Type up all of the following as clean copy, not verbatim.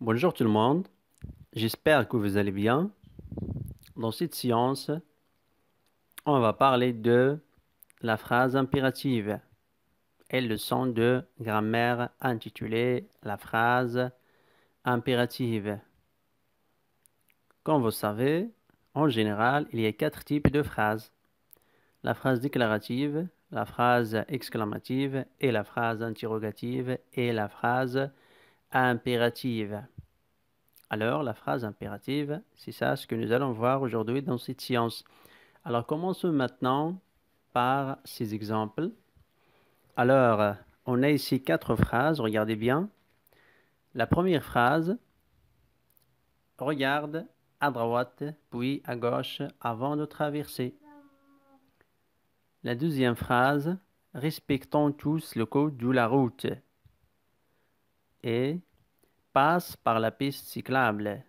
Bonjour tout le monde, j'espère que vous allez bien. Dans cette séance, on va parler de la phrase impérative et leçon de grammaire intitulée La phrase impérative. Comme vous savez, en général, il y a quatre types de phrases. La phrase déclarative, la phrase exclamative et la phrase interrogative et la phrase impérative. Alors, la phrase impérative, c'est ça ce que nous allons voir aujourd'hui dans cette séance. Alors, commençons maintenant par ces exemples. Alors, on a ici quatre phrases, regardez bien. La première phrase, regarde à droite, puis à gauche avant de traverser. La deuxième phrase, respectons tous le code de la route. Et passe par la piste cyclable.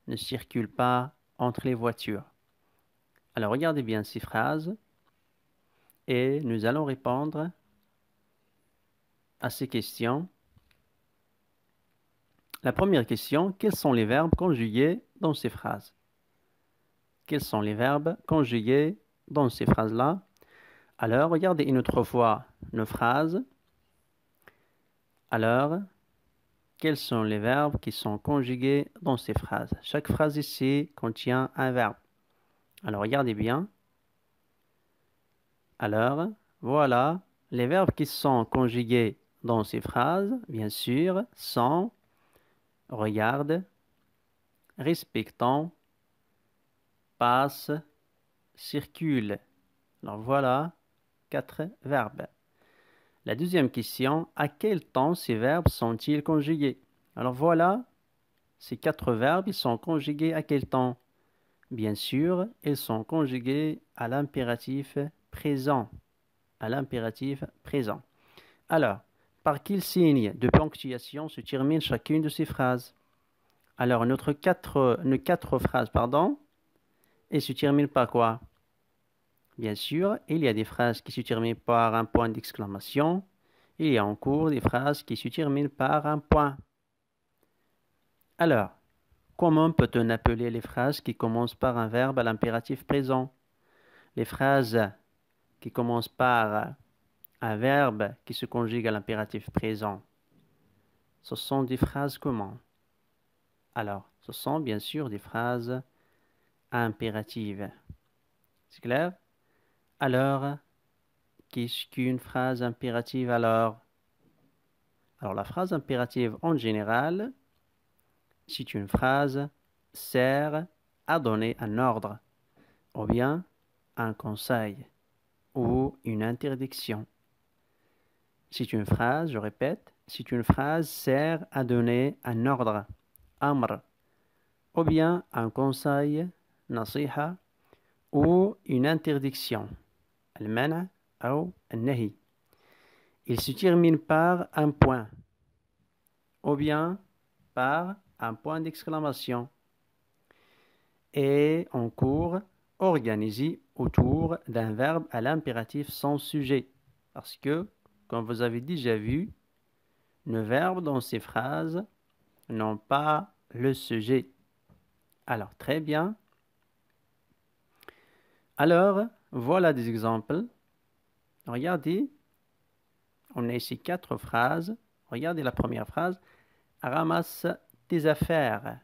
Ne circule pas entre les voitures. Alors, regardez bien ces phrases et nous allons répondre à ces questions. La première question, quels sont les verbes conjugués dans ces phrases? Quels sont les verbes conjugués dans ces phrases-là? Alors, regardez une autre fois nos phrases. Alors, quels sont les verbes qui sont conjugués dans ces phrases? Chaque phrase ici contient un verbe. Alors, regardez bien. Alors, voilà, les verbes qui sont conjugués dans ces phrases, bien sûr, sont regarde, respectons, passe, circule. Alors voilà, quatre verbes. La deuxième question, à quel temps ces verbes sont-ils conjugués? Alors voilà, ces quatre verbes, ils sont conjugués à quel temps? Bien sûr, ils sont conjugués à l'impératif présent. À l'impératif présent. Alors, par quel signe de ponctuation se termine chacune de ces phrases? Alors, nos quatre phrases, pardon, elles se terminent par quoi? Bien sûr, il y a des phrases qui se terminent par un point d'exclamation. Il y a en cours des phrases qui se terminent par un point. Alors, comment peut-on appeler les phrases qui commencent par un verbe à l'impératif présent? Les phrases qui commencent par un verbe qui se conjugue à l'impératif présent, ce sont des phrases comment? Alors, ce sont bien sûr des phrases impératives. C'est clair? Alors, qu'est-ce qu'une phrase impérative alors? Alors, la phrase impérative en général, c'est une phrase sert à donner un ordre, ou bien un conseil, ou une interdiction. C'est une phrase, je répète, c'est une phrase sert à donner un ordre, amr, ou bien un conseil, nasiha, ou une interdiction, al-mana' ou al-nahi. Il se termine par un point, ou bien par un point d'exclamation, et en cours organisé autour d'un verbe à l'impératif sans sujet. Parce que, comme vous avez déjà vu, nos verbes dans ces phrases n'ont pas le sujet. Alors, très bien. Alors, voilà des exemples. Regardez, on a ici quatre phrases. Regardez la première phrase. Ramasse tes affaires.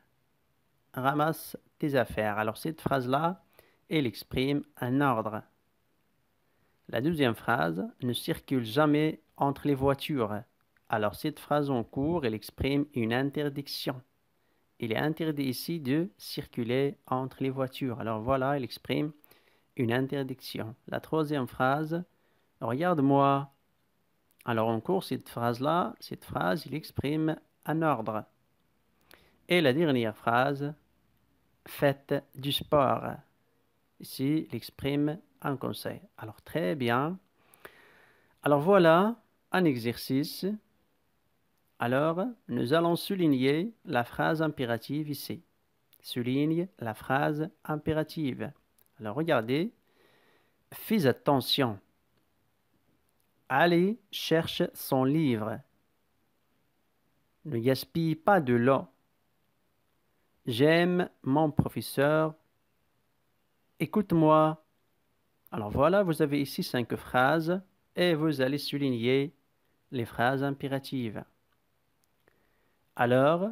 Ramasse tes affaires. Alors, cette phrase-là, elle exprime un ordre. La deuxième phrase, ne circule jamais entre les voitures. Alors, cette phrase en cours, elle exprime une interdiction. Il est interdit ici de circuler entre les voitures. Alors voilà, elle exprime une interdiction. La troisième phrase, regarde-moi. Alors en cours, cette phrase-là, cette phrase, il exprime un ordre. Et la dernière phrase, faites du sport. Ici, il exprime un conseil. Alors très bien. Alors voilà un exercice. Alors, nous allons souligner la phrase impérative ici. Souligne la phrase impérative. Alors regardez, fais attention. Ali cherche son livre. Ne gaspille pas de l'eau. J'aime mon professeur. Écoute-moi. Alors voilà, vous avez ici 5 phrases et vous allez souligner les phrases impératives. Alors,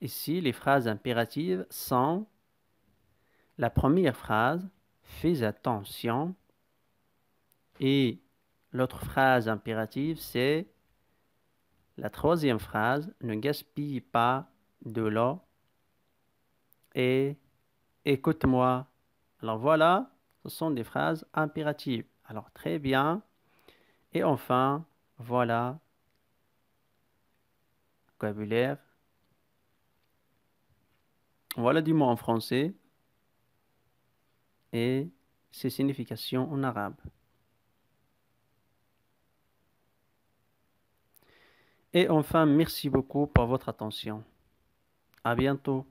ici, les phrases impératives sont la première phrase, fais attention. Et l'autre phrase impérative, c'est la troisième phrase, ne gaspille pas de l'eau. Et écoute-moi. Alors voilà, ce sont des phrases impératives. Alors très bien. Et enfin, voilà, vocabulaire. Voilà du mot en français et ses significations en arabe. Et enfin, merci beaucoup pour votre attention. À bientôt.